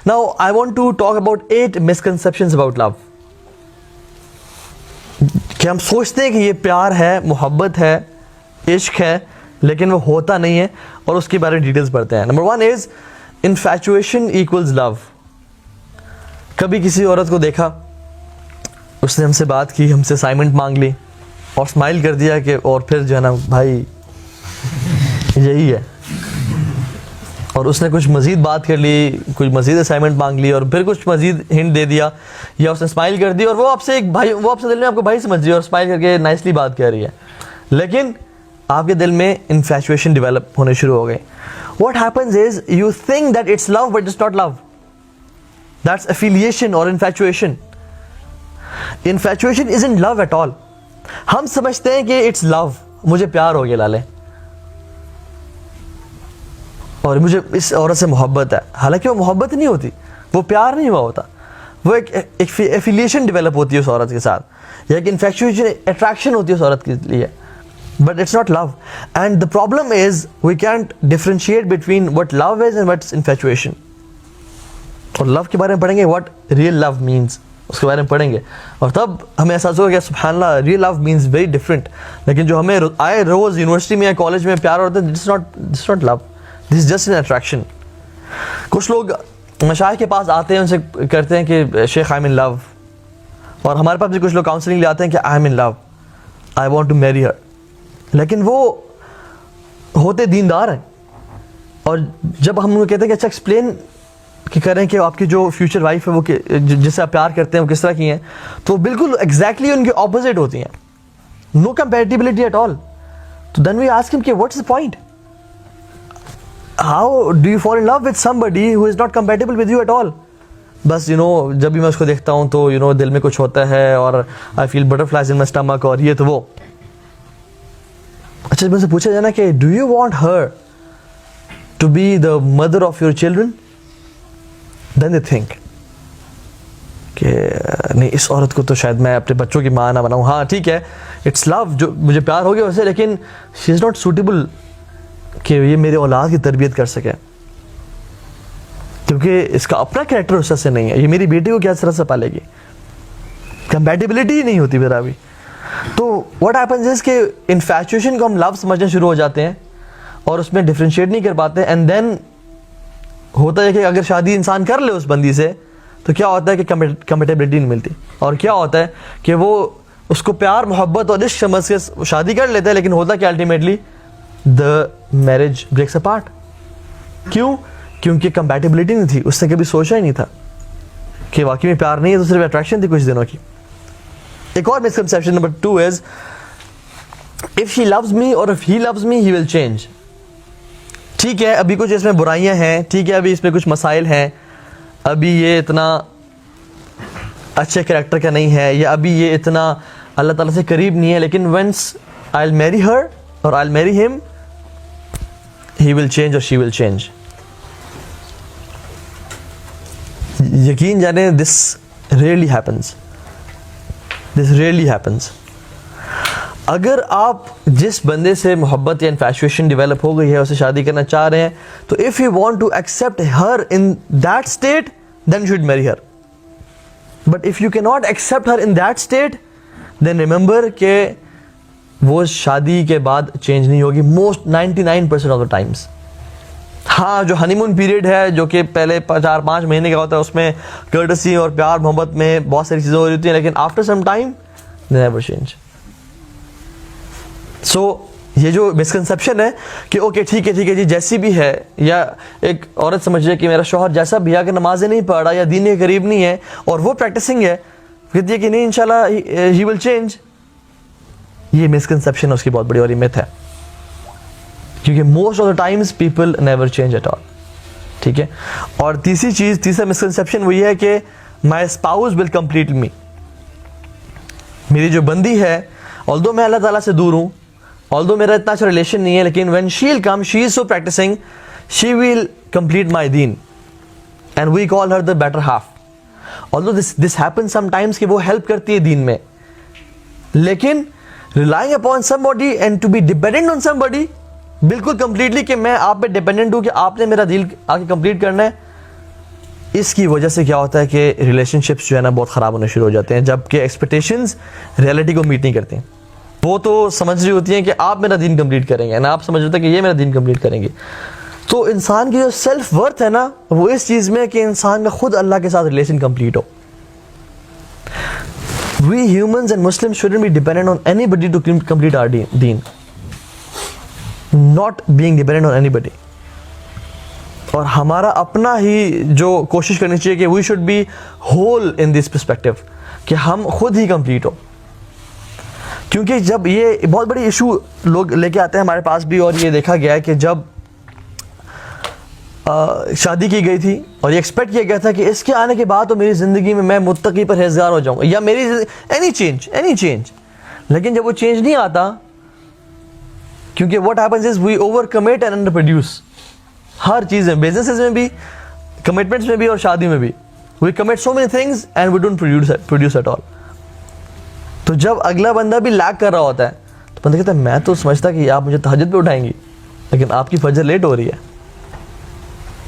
Now I want to talk about 8 misconceptions about love. कि हम सोचते हैं कि ये प्यार है, मोहब्बत है, इश्क है, लेकिन वो होता नहीं है, और उसके बारे में डिटेल्स पढ़ते हैं. Number 1 is infatuation equals love. कभी किसी औरत को देखा, उसने हमसे बात की, हमसे असाइनमेंट मांग ली और स्माइल कर दिया कि, और फिर जो है ना भाई यही है, और उसने कुछ मज़ीद बात कर ली, कुछ मज़ीद असाइनमेंट मांग ली और फिर कुछ मज़ीद हिंट दे दिया, या उसने स्माइल कर दी और वो आपसे एक भाई, वो आपसे दिल में आपको भाई समझ रही है और स्माइल करके नाइसली बात कह रही है, लेकिन आपके दिल में इन्फैचुएशन डेवलप होने शुरू हो गए. What happens is you think that it's love but it's not love. That's affiliation और infatuation. Infatuation isn't love at all. हम समझते हैं कि इट्स लव, मुझे प्यार हो गया लाले, और मुझे इस औरत से मोहब्बत है. हालांकि वो मोहब्बत नहीं होती, वो प्यार नहीं हुआ होता, वो एक एफिलिएशन डेवलप होती है उस औरत के साथ, या एक इन्फैक्चुएशन, अट्रैक्शन होती है उस औरत के लिए, but it's not love. And the problem is we can't differentiate between what love is and what's infatuation. और लव के बारे में पढ़ेंगे, व्हाट रियल लव मीन्स, उसके बारे में पढ़ेंगे, और तब हमें एहसास होगा कि सुब्हानअल्लाह, real love means very different. लेकिन जो हमें आए रोज़ यूनिवर्सिटी में या कॉलेज में प्यार होता है, this not love, this is just an attraction. कुछ लोग मशाइख के पास आते हैं, उनसे करते हैं कि शेख आई एम इन लव, और हमारे पास भी कुछ लोग काउंसलिंग ले आते हैं कि I am in love, I want to marry her, लेकिन वो होते दीनदार हैं. और जब हम उनको कहते हैं कि अच्छा एक्सप्लेन कि करें कि आपकी जो फ्यूचर वाइफ है वो जिससे आप प्यार करते हैं वो किस तरह की हैं, तो बिल्कुल एग्जैक्टली उनके ऑपोजिट होती हैं. No compatibility at all. तो देन वी आस्क हिम कि what's the point, how do you fall in love with somebody who is not compatible with you at all. बस जब भी मैं उसको देखता हूँ तो दिल में कुछ होता है और I feel butterflies in my stomach और ये तो वो. अच्छा, मुझसे पूछा जाए ना कि do you want her to be the mother of your children, then they think कि नहीं, इस औरत को तो शायद मैं अपने बच्चों की माँ ना बनाऊँ. हाँ ठीक है, इट्स लव, जो मुझे प्यार हो गया वैसे, लेकिन शी इज़ नॉट सूटेबल कि ये मेरे औलाद की तरबियत कर सके, क्योंकि इसका अपना कैरेक्टर उस तरह से नहीं है. ये मेरी बेटी को क्या तरह से पालेगी, कंपैटिबिलिटी ही नहीं होती मेरा भी. तो व्हाट हैपेंस इज कि इन्फैचुएशन को हम लव समझना शुरू हो जाते हैं और उसमें डिफरेंशिएट नहीं कर पाते. एंड देन होता है कि अगर शादी इंसान कर ले उस बंदी से, तो क्या होता है कि कंपैटिबिलिटी नहीं मिलती, और क्या होता है कि वो उसको प्यार, मोहब्बत और इश्क समझ के शादी कर लेता है, लेकिन होता क्या ultimately, the marriage breaks apart. क्यों? क्योंकि कंपैटिबिलिटी नहीं थी, उसने कभी सोचा ही नहीं था कि वाकई में प्यार नहीं है, तो सिर्फ अट्रैक्शन थी कुछ दिनों की. एक और misconception number 2 is if she loves me और if he loves me he will change. ठीक है, अभी कुछ इसमें बुराइयां हैं, ठीक है, अभी इसमें कुछ मसाइल हैं, अभी ये इतना अच्छे कैरेक्टर का नहीं है, या अभी ये इतना अल्लाह ताला से करीब नहीं है, लेकिन once I will marry her और I will marry him, he will change और शी विल चेंज. यकीन जाने, this really happens, this really happens. अगर आप जिस बंदे से मोहब्बत या इन्फैचुएशन डेवलप हो गई है, उसे शादी करना चाह रहे हैं, तो if you want to accept her in that state, then you should marry her. But if you can not accept her in that state, then remember के वो शादी के बाद चेंज नहीं होगी, मोस्ट 99% ऑफ द टाइम्स. हाँ, जो honeymoon period है, जो कि पहले 4-5 महीने का होता है, उसमें कर्टसी और प्यार मोहब्बत में बहुत सारी चीज़ें हो रही होती हैं, लेकिन after some time they never change. So ये जो मिसकंसेप्शन है कि ओके ठीक है जी, जैसी भी है, या एक औरत समझ रही है कि मेरा शौहर जैसा भी है, अगर नमाजें नहीं पढ़ रहा या दीन के करीब नहीं है और वो प्रैक्टिसिंग है, कहती है कि नहीं इंशाल्लाह ही विल चेंज. ये मिसकंसेप्शन है, उसकी बहुत बड़ी वाली मिथ है, क्योंकि most of the times people never change at all. ठीक है. और तीसरा मिसकंसेप्शन वही है कि माई स्पाउस विल कंप्लीट मी. मेरी जो बंदी है, ऑल्दो मैं अल्लाह ताला से दूर हूँ, ऑल्दो मेरा इतना अच्छा रिलेशन नहीं है, लेकिन when she will come, she is so practicing, she will complete my दीन, and we call her the better half. Although this happens sometimes कि वो हेल्प करती है दीन में, लेकिन relying upon somebody and to be dependent on somebody, बिल्कुल completely कि मैं आप पे डिपेंडेंट हूँ कि आपने मेरा दिल आके कंप्लीट करना है, इसकी वजह से क्या होता है कि रिलेशनशिप्स जो है ना बहुत ख़राब होने शुरू हो जाते हैं, जबकि एक्सपेक्टेशंस रियलिटी को मीट नहीं करती। वो तो समझ रही होती हैं कि आप मेरा दिन कंप्लीट करेंगे ना, आप समझ रहे होते हैं कि ये मेरा दिन कंप्लीट करेंगे। तो इंसान की जो सेल्फ वर्थ है ना, वो इस चीज़ में कि इंसान का खुद अल्लाह के साथ रिलेशन कंप्लीट हो। We humans and Muslims shouldn't be dependent on anybody to complete our deen. Not being dependent on anybody. और हमारा अपना ही जो कोशिश करनी चाहिए कि we should be whole in this perspective, कि हम खुद ही कंप्लीट हो। क्योंकि जब ये बहुत बड़ी इशू लोग लेके आते हैं हमारे पास भी, और ये देखा गया है कि जब शादी की गई थी और ये एक्सपेक्ट किया गया था कि इसके आने के बाद तो मेरी ज़िंदगी में मैं मुत्तकी परहेज़गार हो जाऊंगा, या मेरी एनी चेंज, लेकिन जब वो चेंज नहीं आता, क्योंकि what happens is we over commit and under produce. हर चीज़ में, बिजनेसेस में भी, कमिटमेंट्स में भी और शादी में भी, we commit so many things and we don't produce at all. तो जब अगला बंदा भी लैग कर रहा होता है तो बंदा कहता है मैं तो समझता कि आप मुझे तहज्जुद पे उठाएंगी, लेकिन आपकी फजर लेट हो रही है,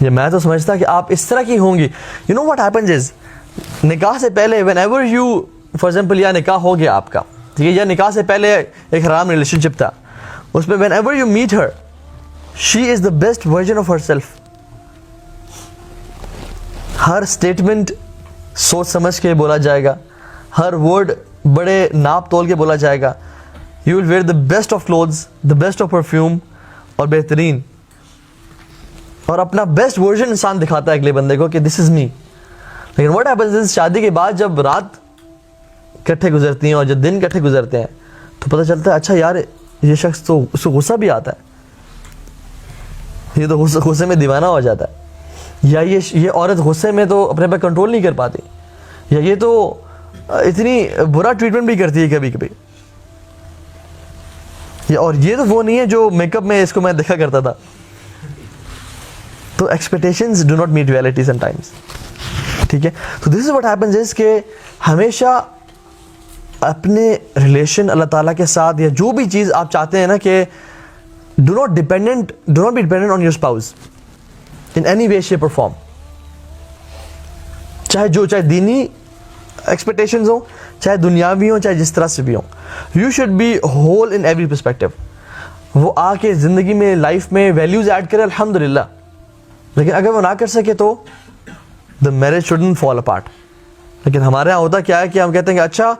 ये मैं तो समझता कि आप इस तरह की होंगी। You know what happens is, निकाह से पहले when ever you, for example या निकाह हो गया आपका, ठीक है, या निकाह से पहले एक हराम रिलेशनशिप था, उसमें whenever you meet her, she is the best version of herself. हर स्टेटमेंट सोच समझ के बोला जाएगा, हर वर्ड बड़े नाप तोल के बोला जाएगा। You will where the best of clothes, the best of perfume, और बेहतरीन, और अपना बेस्ट वर्जन इंसान दिखाता है अगले बंदे को कि दिस इज मी। लेकिन व्हाट हैपेंस इज, शादी के बाद जब रात इकट्ठे गुजरती हैं और जब दिन इकट्ठे गुजरते हैं तो पता चलता है अच्छा यार ये शख्स तो, उसको गुस्सा भी आता है, ये तो गुस्से में दीवाना हो जाता है, या ये औरत गुस्से में तो अपने पे कंट्रोल नहीं कर पाती, या ये तो इतनी बुरा ट्रीटमेंट भी करती है कभी कभी, और ये तो वो नहीं है जो मेकअप में इसको मैं देखा करता था। तो expectations do not meet reality sometimes, ठीक है। तो this is what happens is कि हमेशा अपने रिलेशन अल्लाह ताला के साथ, या जो भी चीज़ आप चाहते हैं ना, कि do not be dependent on your spouse in any way shape और फॉर्म, चाहे दीनी एक्सपेक्टेशंस हो, चाहे दुनियावी हो, चाहे जिस तरह से भी हो। You should be whole in every perspective. वो आके ज़िंदगी में, लाइफ में वैल्यूज़ ऐड करे, अल्हम्दुलिल्लाह, लेकिन अगर वो ना कर सके तो the marriage shouldn't fall apart. लेकिन हमारे यहाँ होता क्या है कि हम कहते हैं कि अच्छा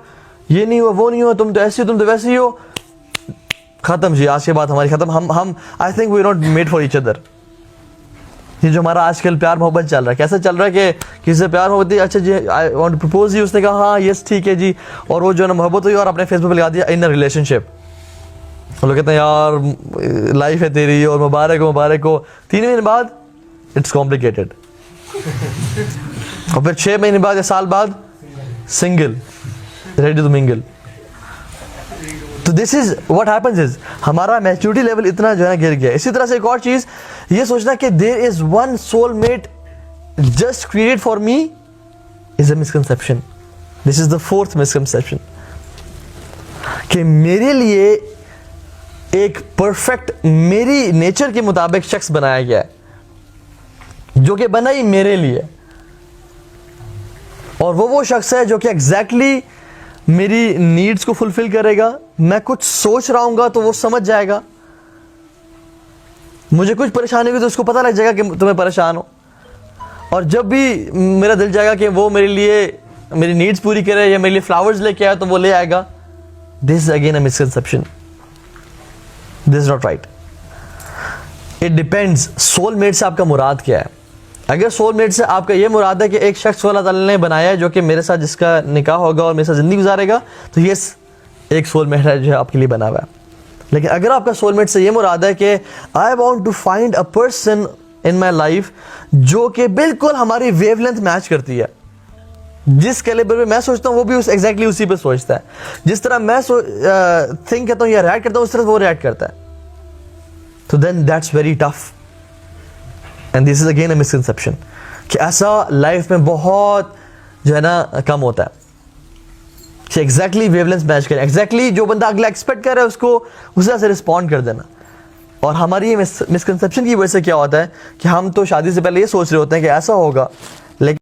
ये नहीं हो, वो नहीं हो, तुम तो ऐसी हो, तुम तो वैसी हो, ख़त्म जी, आज के बाद हमारी ख़त्म, हम I think we not made for each other. ये जो हमारा आजकल प्यार मोहब्बत चल रहा है, कैसा चल रहा है कि किसी से प्यार मोहब्बत, अच्छा जी I want to propose you, उसने कहा हाँ यस ठीक है जी, और वो जो है ना मोहब्बत हुई और अपने फेसबुक पे लगा दिया इन अ रिलेशनशिप। लोग कहते हैं यार लाइफ है तेरी और मुबारक हो, 3 महीने बाद इट्स कॉम्प्लिकेटेड, और फिर 6 महीने बाद या साल बाद सिंगल, रेडी टू मिंगल। तो this is what happens is, हमारा मैच्योरिटी लेवल इतना जो है गिर गया। इसी तरह से एक और चीज ये सोचना कि there is one soulmate just created for me is a misconception. This is the 4th misconception, कि मेरे लिए एक परफेक्ट, मेरी नेचर के मुताबिक शख्स बनाया गया है, जो कि बना ही मेरे लिए, और वो शख्स है जो कि एग्जैक्टली मेरी नीड्स को फुलफिल करेगा। मैं कुछ सोच रहा हूँगा तो वो समझ जाएगा, मुझे कुछ परेशानी हुई तो उसको पता लग जाएगा कि तुम्हें परेशान हो, और जब भी मेरा दिल जाएगा कि वो मेरे लिए मेरी नीड्स पूरी करे या मेरे लिए फ्लावर्स लेके आए तो वो ले आएगा। This is again a misconception, this is not right. It depends soulmate से आपका मुराद क्या है। अगर सोलमेट से आपका ये मुराद है कि एक शख्स अल्लाह ताला ने बनाया है जो कि मेरे साथ जिसका निकाह होगा और मेरे साथ ज़िंदगी गुजारेगा, तो ये एक सोलमेट है जो है आपके लिए बना हुआ है। लेकिन अगर आपका सोलमेट से ये मुराद है कि I want to find a person in my life जो कि बिल्कुल हमारी वेवलेंथ मैच करती है, जिस कैलिबर में मैं सोचता हूँ वो भी एग्जैक्टली उसी पे सोचता है, जिस तरह मैं थिंक करता हूँ या रिएक्ट करता हूँ उस तरह वो रिएक्ट करता है, तो then that's very tough. And this is again a misconception कि ऐसा लाइफ में बहुत जो है ना कम होता है कि एग्जैक्टली वेवलेंथ मैच करें, एग्जैक्टली जो बंदा अगला एक्सपेक्ट कर रहा है उसको उस तरह से रिस्पॉन्ड कर देना। और हमारी ये मिसकंसेप्शन की वजह से क्या होता है कि हम तो शादी से पहले ये सोच रहे होते हैं कि ऐसा होगा,